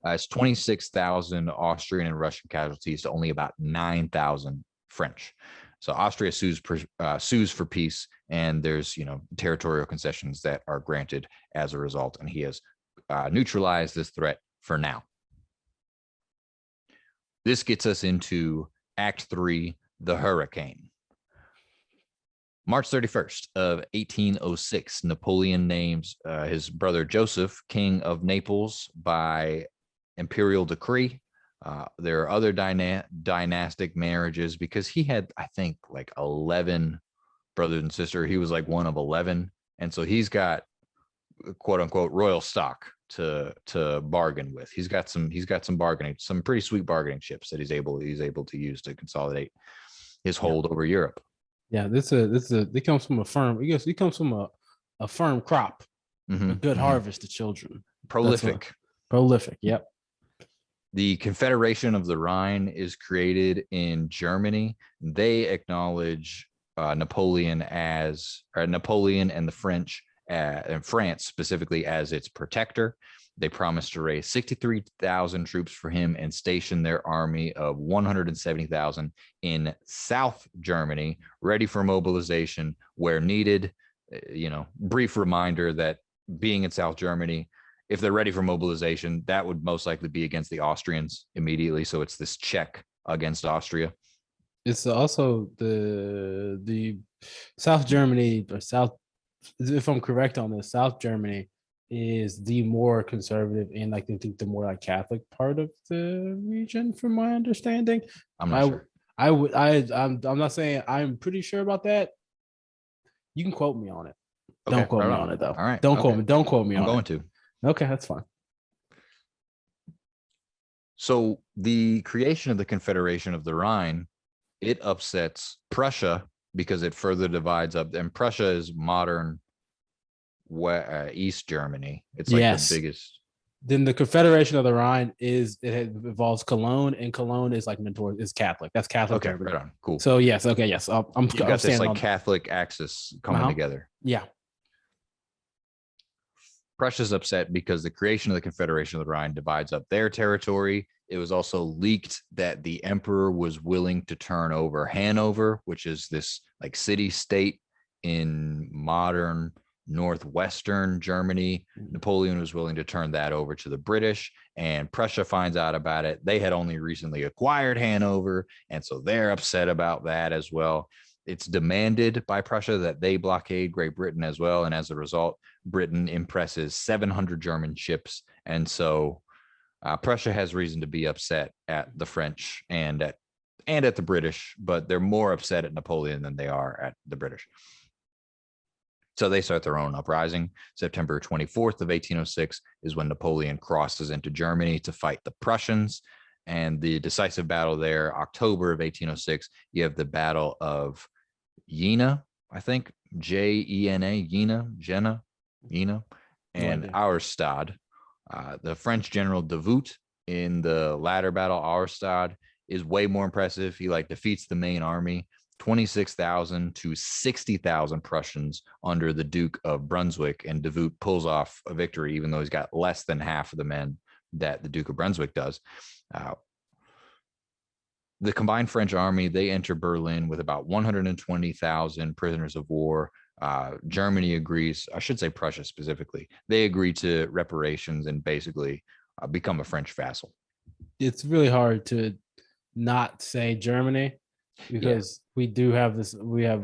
It's 26,000 Austrian and Russian casualties to only about 9,000 French. So Austria sues for peace, and there's territorial concessions that are granted as a result, and he has neutralized this threat for now. This gets us into Act 3, the Hurricane. March 31st of 1806, Napoleon names his brother Joseph king of Naples by imperial decree. There are other dynastic marriages because he had, I think, like 11 brothers and sisters. He was like one of 11. And so he's got quote unquote royal stock to bargain with. He's got some bargaining, some pretty sweet bargaining chips that he's able to use to consolidate his hold over Europe. Yeah, it comes from a firm. It comes from a firm crop, a good harvest of children. Prolific. Prolific. Yep. The Confederation of the Rhine is created in Germany. They acknowledge Napoleon and the French and France specifically as its protector. They promised to raise 63,000 troops for him and station their army of 170,000 in South Germany, ready for mobilization where needed. Brief reminder that being in South Germany, if they're ready for mobilization, that would most likely be against the Austrians immediately. So it's this check against Austria. It's also the South Germany or South, if I'm correct on this, South Germany is the more conservative and I think the more like Catholic part of the region, from my understanding. I'm not sure. I'm not saying I'm pretty sure about that. You can quote me on it. Okay, Don't quote right me on. on it though. All right. Don't okay. quote me. Don't quote me I'm on going it. to. Okay, that's fine. So the creation of the Confederation of the Rhine, it upsets Prussia because it further divides up. And Prussia is modern East Germany. It's like the biggest. Then the Confederation of the Rhine involves Cologne, and Cologne is like is Catholic. That's Catholic Germany. Right on. Cool. So yes, okay, yes. I'm got this like on Catholic axis coming together. Yeah. Prussia's upset because the creation of the Confederation of the Rhine divides up their territory. It was also leaked that the emperor was willing to turn over Hanover, which is this like city state in modern northwestern Germany. Napoleon was willing to turn that over to the British, and Prussia finds out about it. They had only recently acquired Hanover, and so they're upset about that as well. It's demanded by Prussia that they blockade Great Britain as well, and as a result, Britain impresses 700 German ships, and so Prussia has reason to be upset at the French and at the British, but they're more upset at Napoleon than they are at the British. So they start their own uprising. September 24th of 1806 is when Napoleon crosses into Germany to fight the Prussians. And the decisive battle there, October of 1806, you have the Battle of Jena, I think, Jena, Jena, and Auerstadt. The French general Davout in the latter battle, Auerstadt, is way more impressive. He defeats the main army, 26,000 to 60,000 Prussians under the Duke of Brunswick, and Davout pulls off a victory, even though he's got less than half of the men that the Duke of Brunswick does. The combined French army, they enter Berlin with about 120,000 prisoners of war. Germany agrees, I should say Prussia specifically, they agree to reparations and basically become a French vassal. It's really hard to not say Germany because we have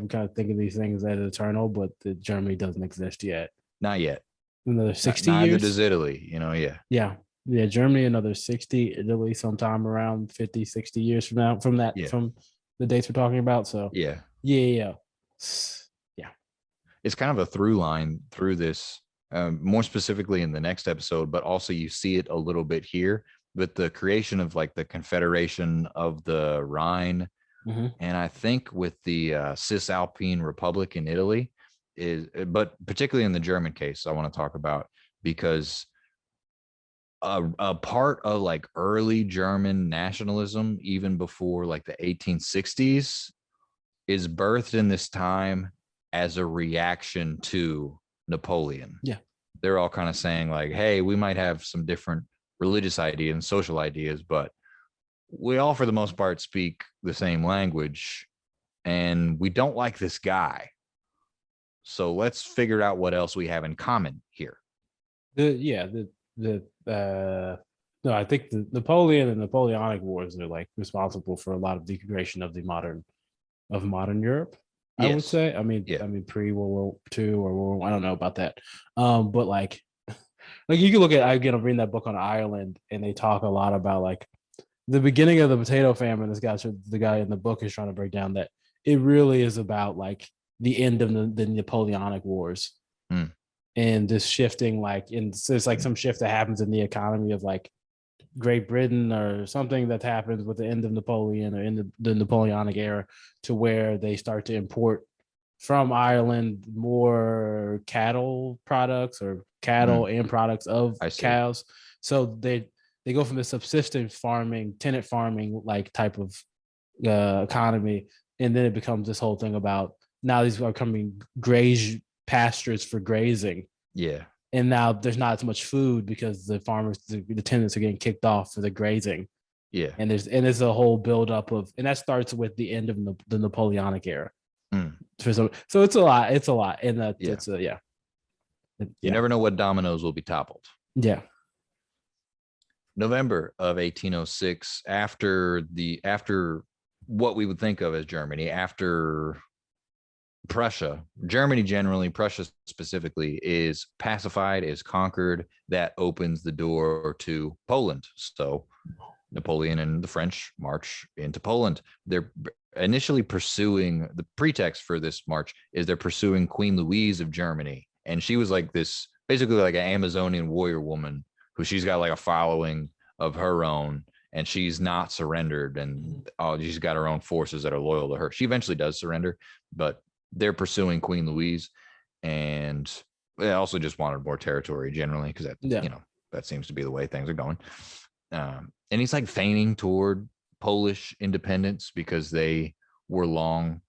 kind of think of these things as eternal, but Germany doesn't exist yet. Not yet. Another 60 years? Neither does Italy, Yeah, Germany another 60, Italy sometime around 50, 60 years from now, from the dates we're talking about. So yeah. It's kind of a through line through this, more specifically in the next episode, but also you see it a little bit here with the creation of the Confederation of the Rhine. Mm-hmm. And I think with the Cisalpine Republic in Italy but particularly in the German case, I want to talk about, because a part of early German nationalism, even before the 1860s, is birthed in this time as a reaction to Napoleon. Yeah. They're all kind of saying hey, we might have some different religious ideas and social ideas, but we all, for the most part, speak the same language, and we don't like this guy. So let's figure out what else we have in common here. No, I think the Napoleon and Napoleonic Wars are responsible for a lot of the creation of modern Europe. Yes. I would say. I mean, pre World War II or World War, I don't know about that. But you can look at, I'm reading that book on Ireland, and they talk a lot about the beginning of the potato famine. The guy in the book is trying to break down that it really is about the end of the Napoleonic Wars. And this shifting, there's some shift that happens in the economy of Great Britain or something that happens with the end of Napoleon or in the Napoleonic era, to where they start to import from Ireland more cattle products or cattle and products of cows. So they they go from the subsistence farming, tenant farming like type of economy, and then it becomes this whole thing about now these are coming graze pastures for grazing, Yeah. and now there's not as much food because the farmers, the tenants are getting kicked off for the grazing, Yeah. and there's a whole buildup of, and that starts with the end of the Napoleonic era. Mm. So it's a lot. It's a lot, and that Yeah. it's a yeah. You never know what dominoes will be toppled. Yeah. November of 1806, after what we would think of as Germany, after Prussia, Germany generally, Prussia specifically, is pacified, is conquered. That opens the door to Poland. So Napoleon and the French march into Poland. They're initially pursuing, the pretext for this march is they're pursuing Queen Louise of Germany. And she was like this, basically like an Amazonian warrior woman who she's got like a following of her own, and she's not surrendered. And she's got her own forces that are loyal to her. She eventually does surrender, but they're pursuing Queen Louise. And they also just wanted more territory generally, because that, that seems to be the way things are going. And he's like feigning toward Polish independence because they were long,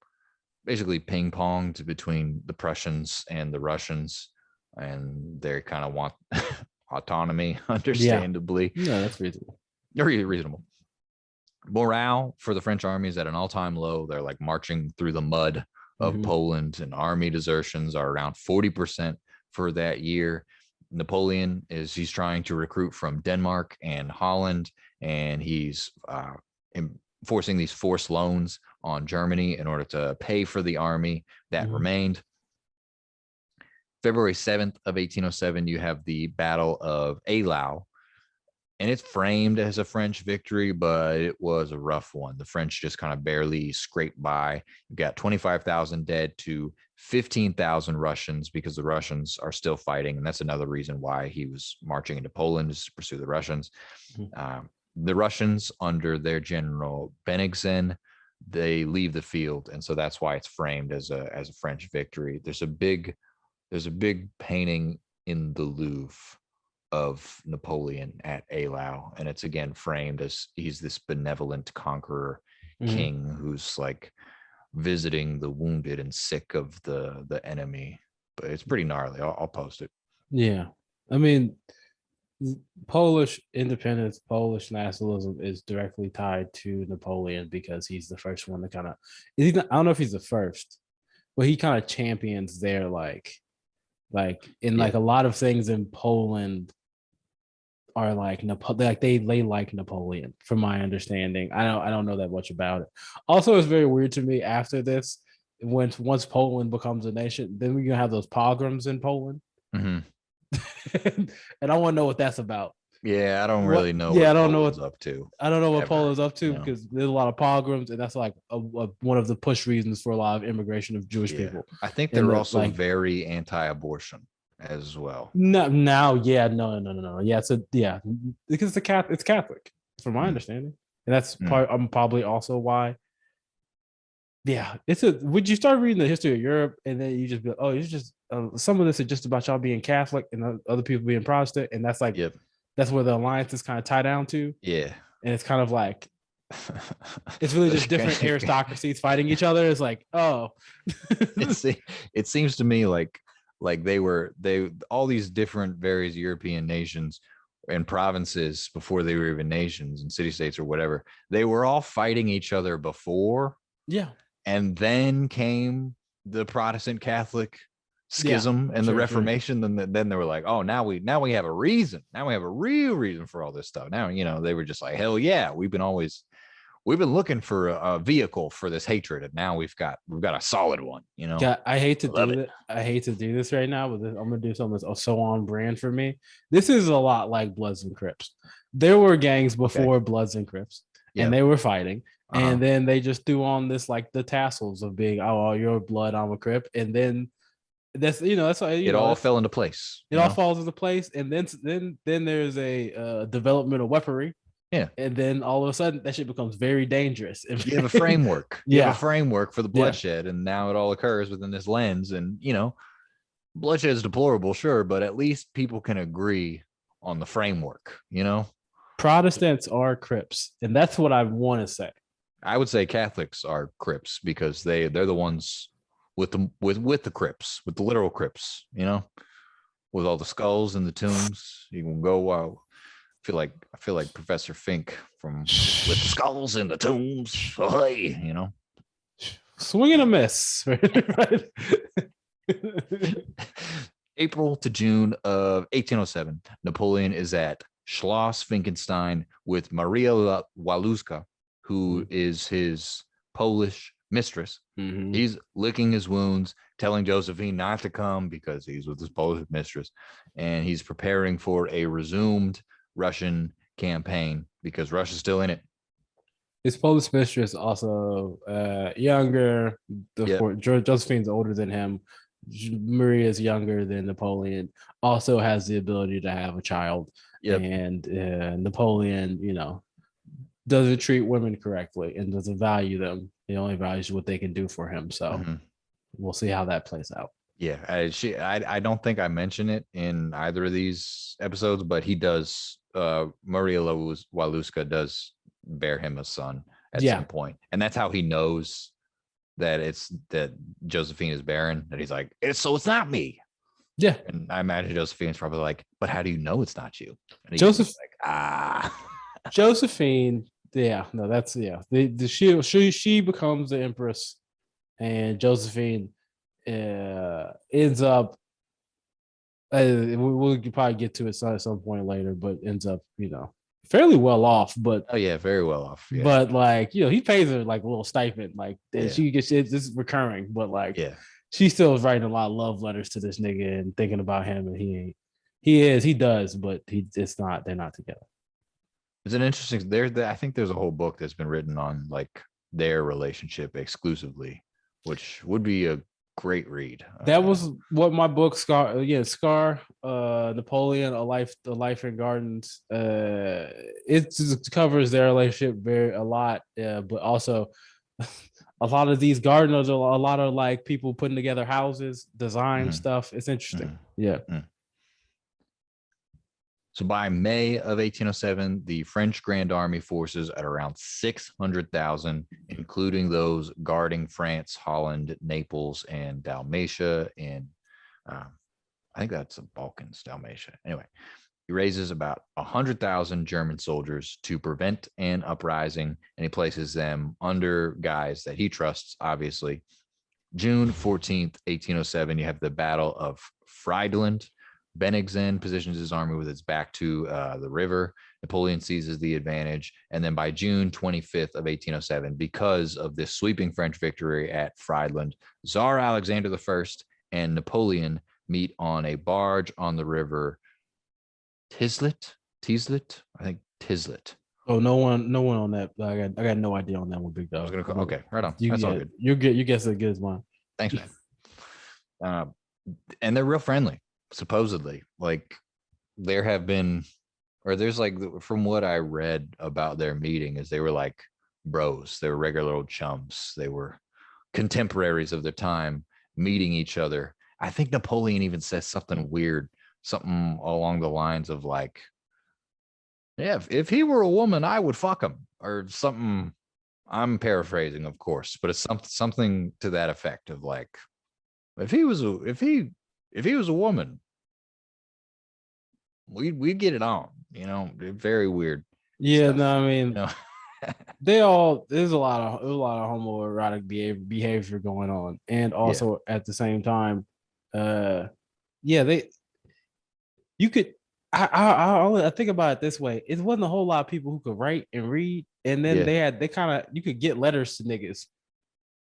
basically ping ponged between the Prussians and the Russians, and they kind of want autonomy, understandably. Yeah, that's reasonable. Very reasonable. Morale for the French army is at an all-time low. They're like marching through the mud of Poland, and army desertions are around 40% for that year. Napoleon he's trying to recruit from Denmark and Holland, and he's enforcing these forced loans on Germany in order to pay for the army that remained. February 7th of 1807, you have the Battle of Eylau, and it's framed as a French victory, but it was a rough one. The French just kind of barely scraped by. You got 25,000 dead to 15,000 Russians, because the Russians are still fighting. And that's another reason why he was marching into Poland, is to pursue the Russians. The Russians, under their general Bennigsen, they leave the field. And so that's why it's framed as a French victory. There's a big painting in the Louvre of Napoleon at Eylau, and it's again framed as he's this benevolent conqueror king who's like visiting the wounded and sick of the enemy. But it's pretty gnarly. I'll post it. Yeah, I mean, Polish independence, Polish nationalism is directly tied to Napoleon, because he's the first one to kind of, I don't know if he's the first, but he kind of champions their like a lot of things in Poland are like they like Napoleon, from my understanding. I don't know that much about it. Also, it's very weird to me after this, once Poland becomes a nation, then we're gonna have those pogroms in Poland. And I want to know what that's about. Yeah, I don't really know. Yeah, I don't know what's up to. I don't know what Poland's up to, because there's a lot of pogroms, and that's like one of the push reasons for a lot of immigration of Jewish people. I think they're also like, very anti-abortion as well. No, yeah, because it's Catholic, from my understanding, and that's probably also why. Yeah, would you start reading the history of Europe, and then you just be like, oh, it's just some of this is just about y'all being Catholic and other people being Protestant, and that's like that's where the alliances kind of tie down to. Yeah, and it's kind of like it's really just different aristocracies fighting each other. It's like, oh, it seems to me like they all these different various European nations and provinces, before they were even nations and city states or whatever, they were all fighting each other before. Yeah. And then came the Protestant Catholic schism and the Reformation. Then they were like, oh, now we have a reason. Now we have a real reason for all this stuff. Now, they were just like, hell yeah, we've been looking for a vehicle for this hatred, and now we've got a solid one. Yeah, I hate to do this right now, but I'm gonna do something that's so on brand for me. This is a lot like Bloods and Crips. There were gangs before Bloods and Crips, and they were fighting, and then they just threw on this like the tassels of being, oh, you're a Blood, I'm a Crip, and then that's that's why it all fell into place. It all falls into place, and then there's a development of weaponry. Yeah. And then all of a sudden that shit becomes very dangerous. You have a framework. You have a framework for the bloodshed, and now it all occurs within this lens. And bloodshed is deplorable, sure, but at least people can agree on the framework, Protestants are Crips, and that's what I want to say. I would say Catholics are Crips because they're the ones with the Crips, with the literal Crips, with all the skulls and the tombs. You can go I feel like Professor Fink from with the skulls and the tombs. Oh, hey, Swing and a miss. Right? April to June of 1807, Napoleon is at Schloss Finkenstein with Maria Waluska, who is his Polish mistress. Mm-hmm. He's licking his wounds, telling Josephine not to come because he's with his Polish mistress. And he's preparing for a resumed Russian campaign because Russia's still in it. His Polish mistress also younger. Josephine's older than him. Maria's younger than Napoleon. Also has the ability to have a child. Yep. And Napoleon, doesn't treat women correctly and doesn't value them. He only values what they can do for him. So we'll see how that plays out. Yeah, I don't think I mentioned it in either of these episodes, but he does. Maria Waluska does bear him a son at some point, and that's how he knows that Josephine is barren. That he's like, it's not me. Yeah, and I imagine Josephine's probably like, but how do you know it's not you? And Joseph like, Josephine. Yeah, no, that's she becomes the empress, and Josephine ends up. We'll probably get to it at some point later, but ends up, fairly well off. But oh yeah, very well off. Yeah. But he pays her like a little stipend, she gets it. This is recurring, but she still is writing a lot of love letters to this nigga and thinking about him, and he ain't. He does, but it's not. They're not together. It's an interesting. I think there's a whole book that's been written on like their relationship exclusively, which would be a great read. That was what my book Scar Napoleon, a life in gardens. It covers their relationship a lot, but also a lot of these gardeners are a lot of like people putting together houses, design stuff. It's interesting. Yeah. So by May of 1807, the French Grand Army forces at around 600,000, including those guarding France, Holland, Naples, and Dalmatia. And I think that's the Balkans, Dalmatia. Anyway, he raises about 100,000 German soldiers to prevent an uprising, and he places them under guys that he trusts, obviously. June 14th, 1807, you have the Battle of Friedland. Bennigsen positions his army with its back to the river. Napoleon seizes the advantage. And then by June 25th of 1807, because of this sweeping French victory at Friedland, Tsar Alexander I and Napoleon meet on a barge on the river Tislet. I think Tislet. Oh, no one on that. I got no idea on that one, big dog. Okay, right on. That's all good. You're good. You guess as good as mine. Thanks, man. And they're real friendly. Supposedly, like there have been, or there's like, from what I read about their meeting, is they were like bros. They were regular old chums. They were contemporaries of their time, meeting each other. I think Napoleon even says something weird, something along the lines of like, yeah, if he were a woman, I would fuck him, or something. I'm paraphrasing, of course, but it's something to that effect of like, if he was a woman, we'd get it on, very weird. Yeah, stuff. No, I mean, there's a lot of homoerotic behavior going on, and also at the same time, you could. I think about it this way: it wasn't a whole lot of people who could write and read, and then you could get letters to niggas.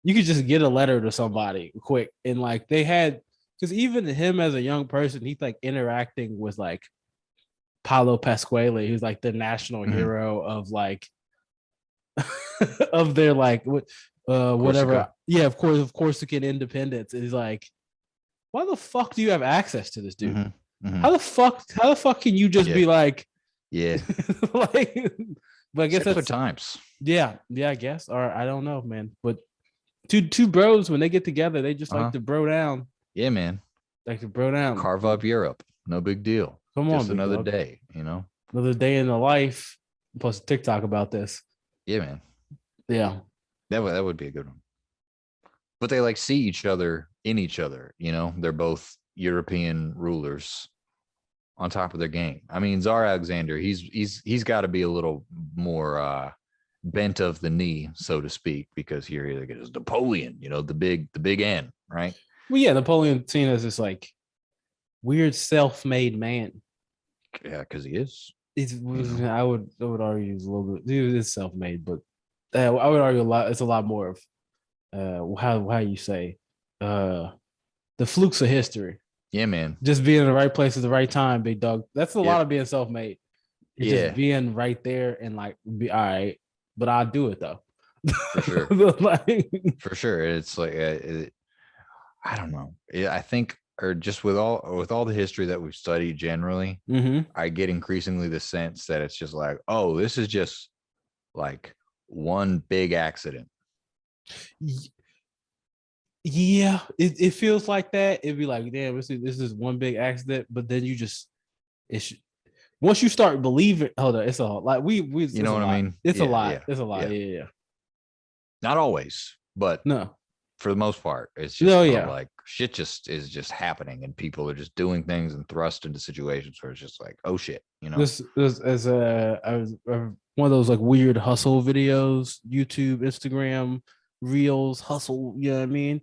You could just get a letter to somebody quick, and like they had. Because even him as a young person, he's like interacting with like Paolo Pasquale, who's like the national hero of like of their like whatever. Yeah, of Corsican independence. Is like, why the fuck do you have access to this dude? How the fuck can you just be like, like? But I guess that's times. Yeah, I guess. Or I don't know, man. But two bros, when they get together, they just like to bro down. Yeah, man. Like to bro down. Carve up Europe. No big deal. Come on. Just another day, Another day in the life. post a TikTok about this. Yeah, man. Yeah. That would be a good one. But they like see each other in each other. You know, they're both European rulers on top of their game. I mean, Tsar Alexander, he's got to be a little more bent of the knee, so to speak, because here he is Napoleon. You know, the big N, right? Well, yeah, Napoleon seen as this like weird self-made man. Yeah, because he is. He's, You know, I would argue he's a little bit. Dude is self-made, but I would argue a lot. It's a lot more of how you say uh the flukes of history. yeah, man. Just being in the right place at the right time, big dog. That's a lot Yep. of being self-made. It's just Yeah, being right there and like be all right, but I'll do it though. for sure. Like, For sure. It's like I don't know. Yeah, I think, or just with all the history that we've studied generally, mm-hmm. I get increasingly the sense that it's just like, oh, this is just like one big accident. Yeah, it feels like that. It'd be like, damn, this is one big accident, but then you just it's once you start believing, hold on, it's a like we it's You a know what I lot. mean? It's a Yeah, lot. yeah, It's a lot. yeah. Yeah, yeah. Not always, but No, for the most part, it's just no, kind of yeah. like shit just is just happening and people are just doing things and thrust into situations where it's just like, oh shit, you know? This as I was one of those like weird hustle videos, YouTube, Instagram, Reels, hustle. You know what I mean?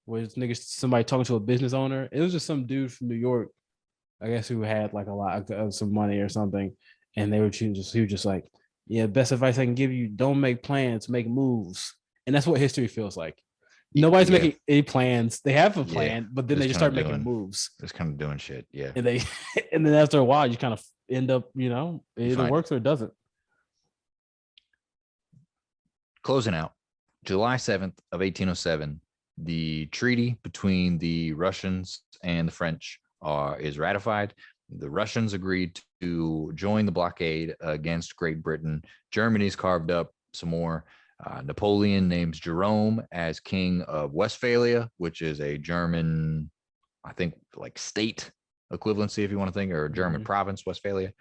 Where it's niggas somebody talking to a business owner. It was just some dude from New York, I guess, who had like a lot of some money or something, and they were just he was just like, yeah, best advice I can give you: don't make plans, make moves, and that's what history feels like. Nobody's Yeah, making any plans. They have a yeah. plan, but then they just start making moves, Just kind of doing shit. Yeah. and they and then after a while, you kind of end up, it You either find it. works or it doesn't. Closing out, July 7th of 1807, the treaty between the Russians and the French is ratified. The Russians agreed to join the blockade against Great Britain. Germany's carved up some more. Napoleon names Jerome as king of Westphalia, which is a German, I think, like state equivalency, if you want to think, or a German province, Westphalia.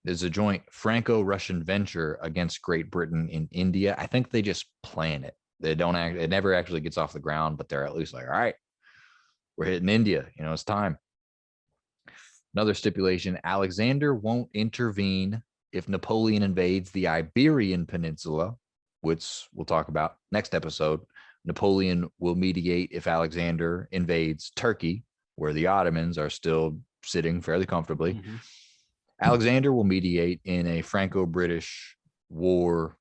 There's a joint Franco-Russian venture against Great Britain in India. I think they just plan it. They don't act. It never actually gets off the ground, but they're at least like, all right, we're hitting India. You know, it's time. Another stipulation: Alexander won't intervene if Napoleon invades the Iberian Peninsula, which we'll talk about next episode. Napoleon will mediate if Alexander invades Turkey, where the Ottomans are still sitting fairly comfortably. Mm-hmm. Alexander will mediate in a Franco-British war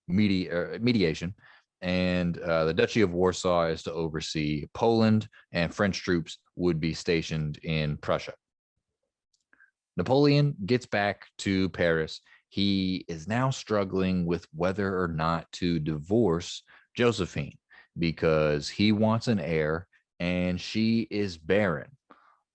mediation, and the Duchy of Warsaw is to oversee Poland, and French troops would be stationed in Prussia. Napoleon gets back to Paris. He is now struggling with whether or not to divorce Josephine because he wants an heir and she is barren.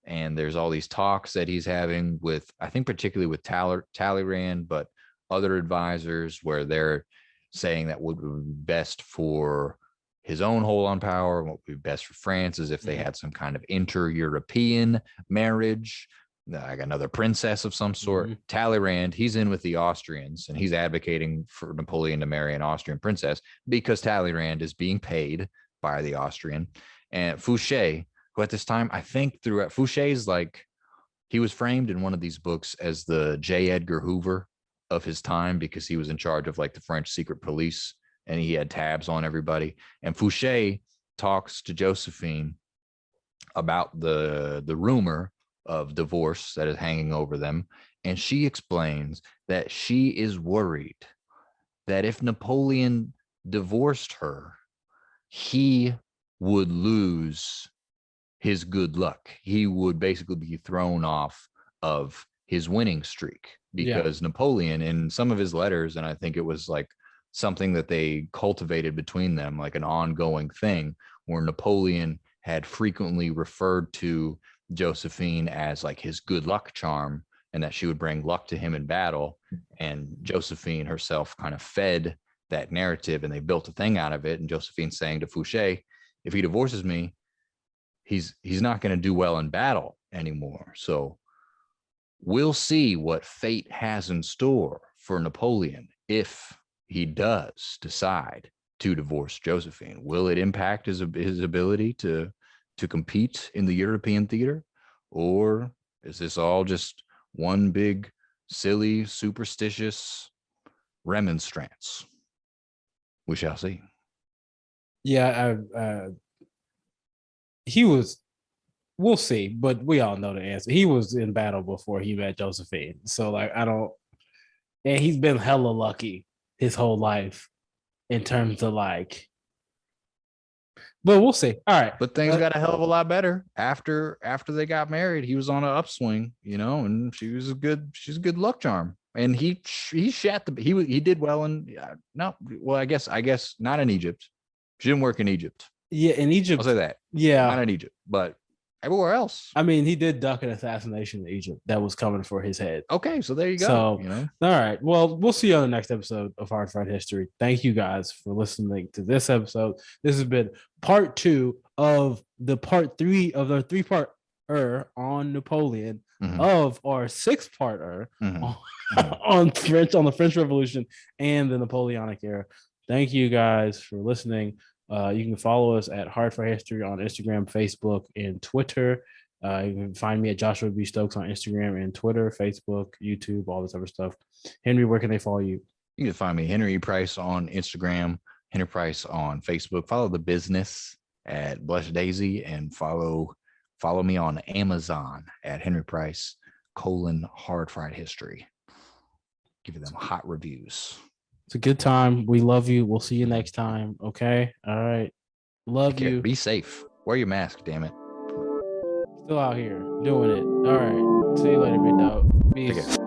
And there's all these talks that he's having with, I think, particularly with Talleyrand, but other advisors where they're saying that what would be best for his own hold on power, what would be best for France is if they had some kind of inter-European marriage, like another princess of some sort. Talleyrand, he's in with the Austrians and he's advocating for Napoleon to marry an Austrian princess because Talleyrand is being paid by the Austrian. And Fouché, who at this time, I think throughout Fouché's like, he was framed in one of these books as the J. Edgar Hoover of his time because he was in charge of like the French secret police and he had tabs on everybody. And Fouché talks to Josephine about the rumor of divorce that is hanging over them. And she explains that she is worried that if Napoleon divorced her, he would lose his good luck. He would basically be thrown off of his winning streak because Napoleon, in some of his letters, and I think it was like something that they cultivated between them, like an ongoing thing, where Napoleon had frequently referred to Josephine as like his good luck charm and that she would bring luck to him in battle. And Josephine herself kind of fed that narrative and they built a thing out of it. And Josephine saying to Fouché, if he divorces me, he's not going to do well in battle anymore. So we'll see what fate has in store for Napoleon if he does decide to divorce Josephine? Will it impact his ability to compete in the European theater, or is this all just one big silly superstitious remonstrance? We shall see. Yeah, he was. We'll see, but we all know the answer. He was in battle before he met Josephine, so like I don't. And he's been hella lucky his whole life in terms of like. But we'll see. All right, But things got a hell of a lot better after they got married. He was on an upswing, and she's a good luck charm. And he shat he did well in no, well, I guess not in Egypt. She didn't work in Egypt. Yeah, in Egypt. I'll say that. Yeah, not in Egypt, but everywhere else. I mean, he did duck an assassination in Egypt that was coming for his head. Okay, so there you go. So, all right. Well, we'll see you on the next episode of Hard Fight History. Thank you guys for listening to this episode. This has been part 2 of the part 3 of the 3-part on Napoleon of our 6-part on the French Revolution and the Napoleonic era. Thank you guys for listening. You can follow us at Hard for History on Instagram, Facebook, and Twitter. You can find me at Joshua B. Stokes on Instagram and Twitter, Facebook, YouTube, all this other stuff. Henry, where can they follow you? You can find me Henry Price on Instagram, Henry Price on Facebook. Follow the business at Blush Daisy, and follow me on Amazon at Henry Price Hard Fried History. Give them hot reviews. It's a good time. We love you. We'll see you next time. Okay. All right. Love you. Be safe. Wear your mask, damn it. Still out here doing it. All right. See you later, big dog. Peace.